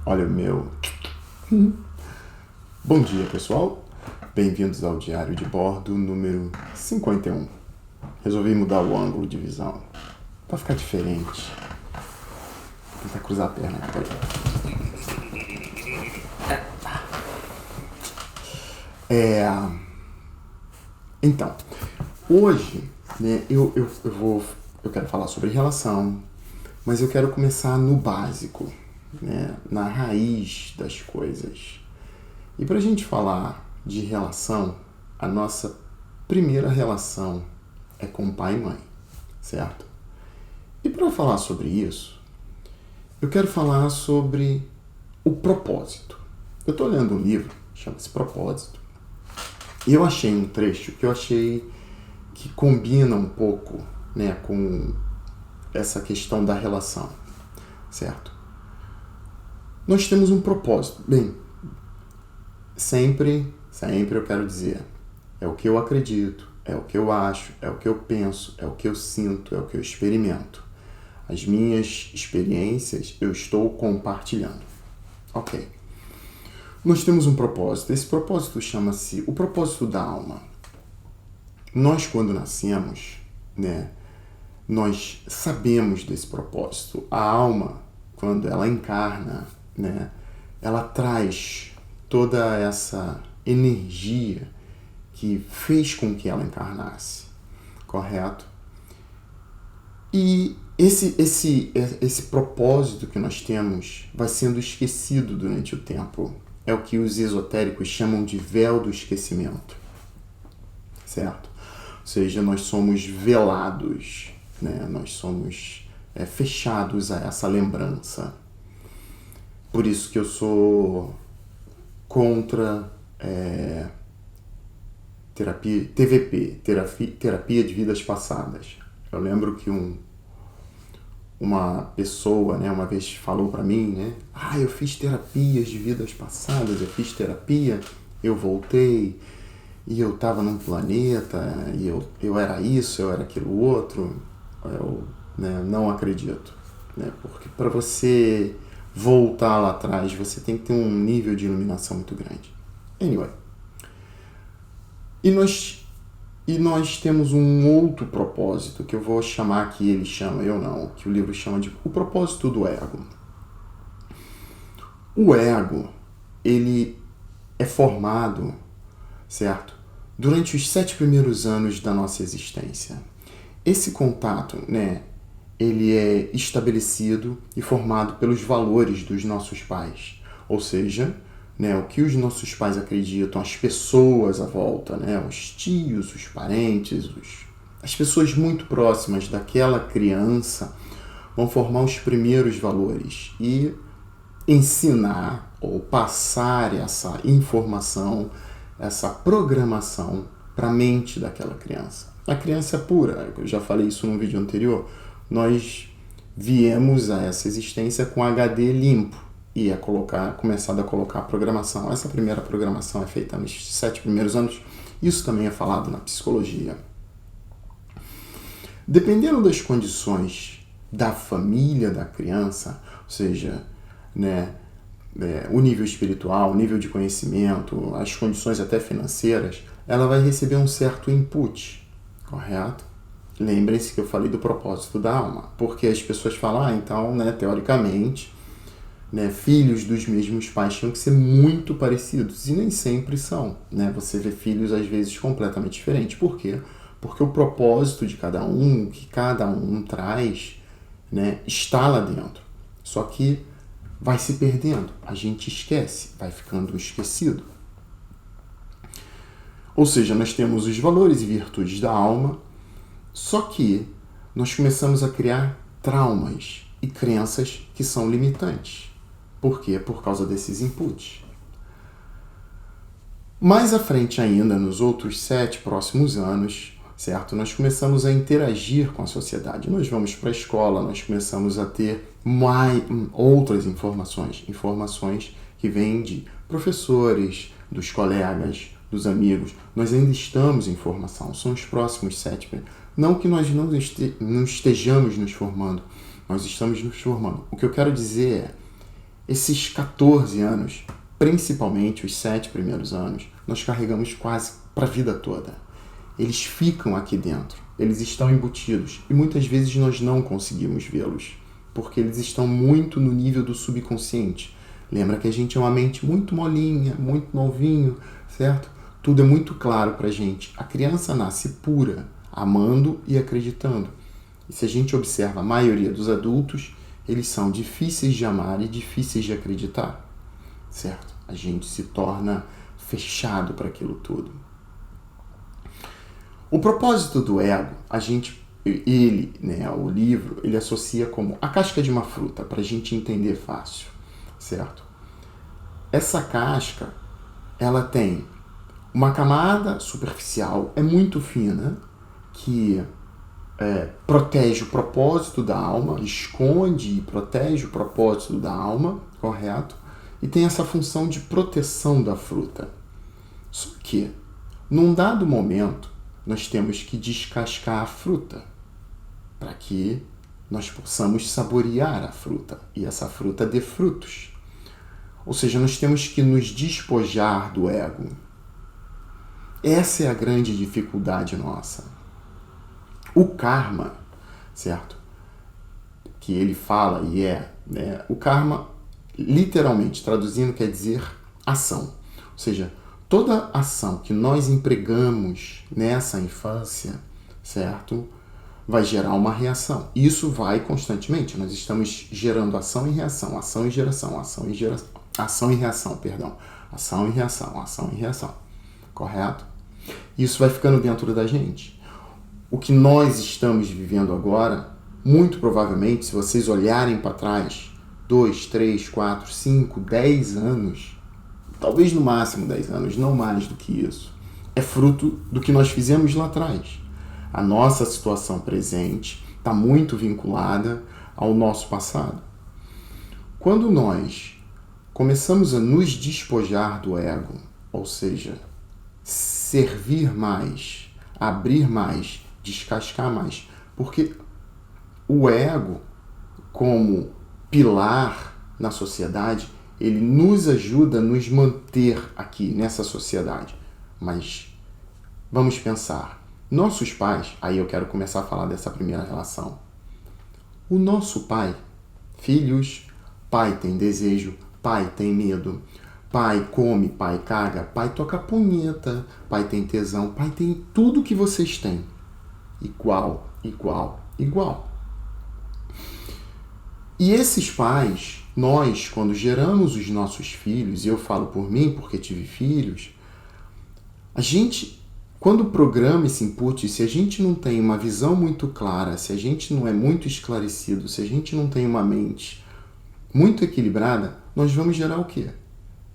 Olha o meu. Bom dia, pessoal. Bem-vindos ao Diário de Bordo número 51. Resolvi mudar o ângulo de visão para ficar diferente. Vou tentar cruzar a perna aqui. Então, hoje, né, eu quero falar sobre relação, mas eu quero começar no básico, né, na raiz das coisas. E para a gente falar de relação, a nossa primeira relação é com pai e mãe, certo? E para falar sobre isso, eu quero falar sobre o propósito. Eu estou lendo um livro, chama-se Propósito, e eu achei um trecho que eu achei que combina um pouco, né, com essa questão da relação, certo? Nós temos um propósito. Bem, sempre eu quero dizer, é o que eu acredito, é o que eu acho, é o que eu penso, é o que eu sinto, é o que eu experimento. As minhas experiências eu estou compartilhando. Ok. Nós temos um propósito. Esse propósito chama-se o propósito da alma. Nós, quando nascemos, né, nós sabemos desse propósito. A alma, quando ela encarna, né, ela traz toda essa energia que fez com que ela encarnasse, correto? E esse propósito que nós temos vai sendo esquecido durante o tempo. É o que os esotéricos chamam de véu do esquecimento, certo? Ou seja, nós somos velados, né? Nós somos fechados a essa lembrança. Por isso que eu sou contra terapia de vidas passadas. Eu lembro que uma pessoa, né, uma vez falou para mim, né, eu fiz terapias de vidas passadas, eu fiz terapia, eu voltei e eu estava num planeta e eu era isso, eu era aquilo outro. Eu, né, não acredito, né, porque para você voltar lá atrás, você tem que ter um nível de iluminação muito grande. Anyway. E nós temos um outro propósito, que eu vou chamar que ele chama, eu não, que o livro chama de o propósito do ego. O ego, ele é formado, certo? Durante os 7 primeiros anos da nossa existência. Esse contato, né, ele é estabelecido e formado pelos valores dos nossos pais. Ou seja, né, o que os nossos pais acreditam, as pessoas à volta, né, os tios, os parentes, as pessoas muito próximas daquela criança vão formar os primeiros valores e ensinar ou passar essa informação, essa programação para a mente daquela criança. A criança é pura, eu já falei isso num vídeo anterior, nós viemos a essa existência com HD limpo e começado a colocar a programação. Essa primeira programação é feita nos 7 primeiros anos, isso também é falado na psicologia. Dependendo das condições da família da criança, ou seja, né, o nível espiritual, o nível de conhecimento, as condições até financeiras, ela vai receber um certo input, correto? Lembrem-se que eu falei do propósito da alma, porque as pessoas falam, então, né, teoricamente, né, filhos dos mesmos pais tinham que ser muito parecidos, e nem sempre são, né? Você vê filhos, às vezes, completamente diferentes. Por quê? Porque o propósito de cada um, o que cada um traz, né, está lá dentro. Só que vai se perdendo, a gente esquece, vai ficando esquecido. Ou seja, nós temos os valores e virtudes da alma, só que nós começamos a criar traumas e crenças que são limitantes. Por quê? Por causa desses inputs. Mais à frente ainda, nos outros 7 próximos anos, certo? Nós começamos a interagir com a sociedade. Nós vamos para a escola, nós começamos a ter outras informações que vêm de professores, dos colegas, dos amigos. Nós ainda estamos em formação, são os próximos 7. Não que nós não estejamos nos formando, nós estamos nos formando. O que eu quero dizer Esses 14 anos, principalmente os 7 primeiros anos, nós carregamos quase para a vida toda. Eles ficam aqui dentro, eles estão embutidos e muitas vezes nós não conseguimos vê-los, porque eles estão muito no nível do subconsciente. Lembra que a gente é uma mente muito molinha, muito novinho, certo? Tudo é muito claro para a gente. A criança nasce pura, amando e acreditando. E se a gente observa a maioria dos adultos, eles são difíceis de amar e difíceis de acreditar, certo? A gente se torna fechado para aquilo tudo. O propósito do ego, o livro, ele associa como a casca de uma fruta, para a gente entender fácil, certo? Essa casca, ela tem uma camada superficial, é muito fina, que protege o propósito da alma, esconde e protege o propósito da alma, correto? E tem essa função de proteção da fruta. Só que, num dado momento, nós temos que descascar a fruta para que nós possamos saborear a fruta e essa fruta dê frutos. Ou seja, nós temos que nos despojar do ego. Essa é a grande dificuldade nossa. O karma, certo? Que ele fala o karma, literalmente traduzindo, quer dizer ação. Ou seja, toda ação que nós empregamos nessa infância, certo? Vai gerar uma reação. Isso vai constantemente. Nós estamos gerando ação e reação, ação e geração, ação e geração, ação e reação, perdão. Ação e reação, ação e reação. Correto? Isso vai ficando dentro da gente. O que nós estamos vivendo agora, muito provavelmente, se vocês olharem para trás, 2, 3, 4, 5, 10 anos, talvez no máximo 10 anos, não mais do que isso, é fruto do que nós fizemos lá atrás. A nossa situação presente está muito vinculada ao nosso passado. Quando nós começamos a nos despojar do ego, ou seja, servir mais, abrir mais, descascar mais, porque o ego, como pilar na sociedade, ele nos ajuda a nos manter aqui nessa sociedade. Mas vamos pensar, nossos pais, aí eu quero começar a falar dessa primeira relação. O nosso pai, filhos, pai tem desejo, pai tem medo, pai come, pai caga, pai toca punheta, pai tem tesão, pai tem tudo que vocês têm. Igual, igual, igual. E esses pais, nós, quando geramos os nossos filhos, e eu falo por mim porque tive filhos, a gente, quando programa esse input, se a gente não tem uma visão muito clara, se a gente não é muito esclarecido, se a gente não tem uma mente muito equilibrada, nós vamos gerar o quê?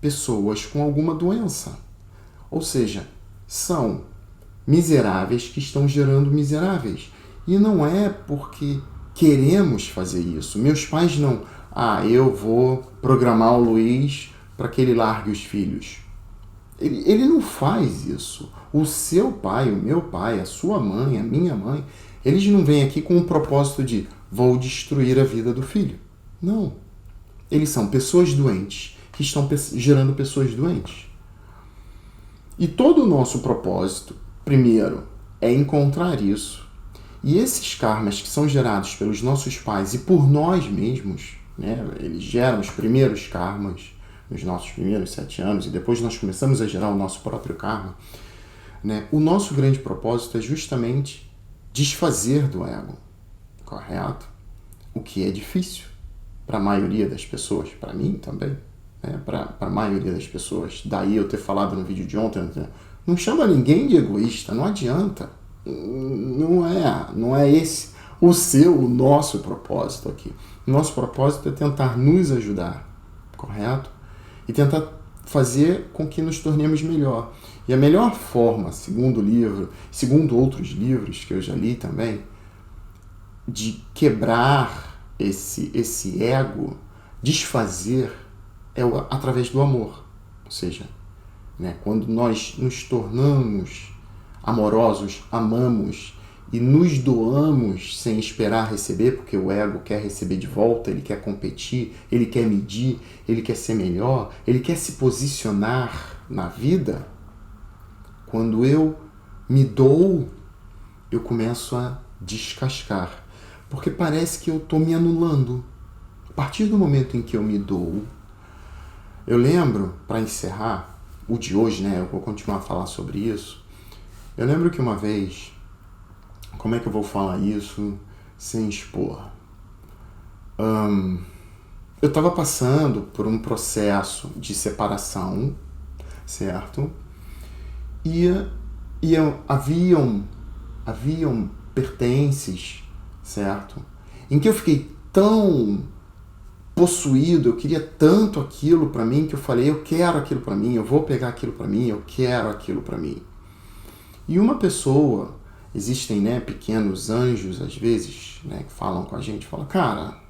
Pessoas com alguma doença. Ou seja, são miseráveis que estão gerando miseráveis. E não é porque queremos fazer isso. Meus pais não, eu vou programar o Luiz para que ele largue os filhos. Ele não faz isso. O seu pai, o meu pai, a sua mãe, a minha mãe, eles não vêm aqui com o propósito de vou destruir a vida do filho. Não. Eles são pessoas doentes que estão gerando pessoas doentes. E todo o nosso propósito, primeiro, é encontrar isso. E esses karmas que são gerados pelos nossos pais e por nós mesmos, eles geram os primeiros karmas nos nossos primeiros 7 anos e depois nós começamos a gerar o nosso próprio karma. O nosso grande propósito é justamente desfazer do ego, correto? O que é difícil para a maioria das pessoas, para mim também, para a maioria das pessoas. Daí eu ter falado no vídeo de ontem, não chama ninguém de egoísta, não adianta. Não é esse o nosso propósito aqui. Nosso propósito é tentar nos ajudar, correto? E tentar fazer com que nos tornemos melhor. E a melhor forma, segundo o livro, segundo outros livros que eu já li também, de quebrar esse ego, desfazer, é através do amor. Ou seja, quando nós nos tornamos amorosos, amamos e nos doamos sem esperar receber, porque o ego quer receber de volta, ele quer competir, ele quer medir, ele quer ser melhor, ele quer se posicionar na vida, quando eu me dou, eu começo a descascar. Porque parece que eu estou me anulando. A partir do momento em que eu me dou, eu lembro, para encerrar, o de hoje, né? Eu vou continuar a falar sobre isso. Eu lembro que uma vez, como é que eu vou falar isso sem expor? Eu estava passando por um processo de separação, certo? E haviam pertences, certo? Em que eu fiquei tão possuído, eu queria tanto aquilo para mim que eu falei, eu quero aquilo para mim, eu vou pegar aquilo para mim, eu quero aquilo para mim. E uma pessoa, existem, né, pequenos anjos às vezes, né, que falam com a gente, falam, cara,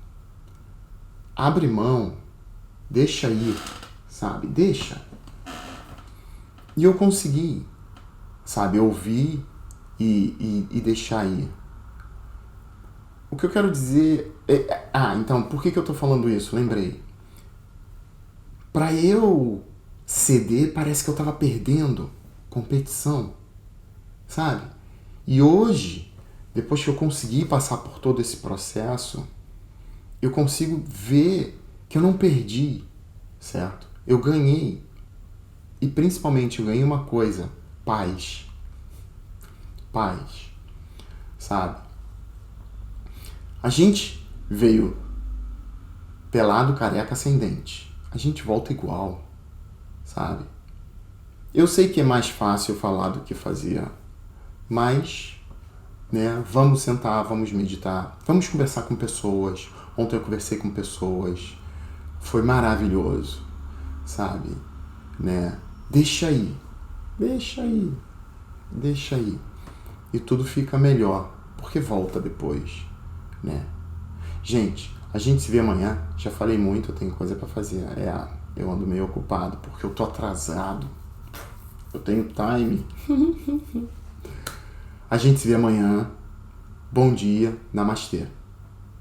abre mão, deixa ir, sabe, deixa. E eu consegui, sabe, ouvir e deixar ir. O que eu quero dizer é... então, por que eu tô falando isso? Lembrei. Pra eu ceder, parece que eu tava perdendo competição, sabe? E hoje, depois que eu consegui passar por todo esse processo, eu consigo ver que eu não perdi, certo? Eu ganhei. E principalmente eu ganhei uma coisa, paz. Paz, sabe? A gente veio pelado, careca, sem dente. A gente volta igual, sabe? Eu sei que é mais fácil falar do que fazer, mas, né, vamos sentar, vamos meditar, vamos conversar com pessoas. Ontem eu conversei com pessoas, foi maravilhoso, sabe? Né? Deixa aí, deixa aí, deixa aí. E tudo fica melhor, porque volta depois, né? Gente, a gente se vê amanhã. Já falei muito, eu tenho coisa pra fazer. Eu ando meio ocupado, porque eu tô atrasado. Eu tenho time. A gente se vê amanhã. Bom dia, namastê.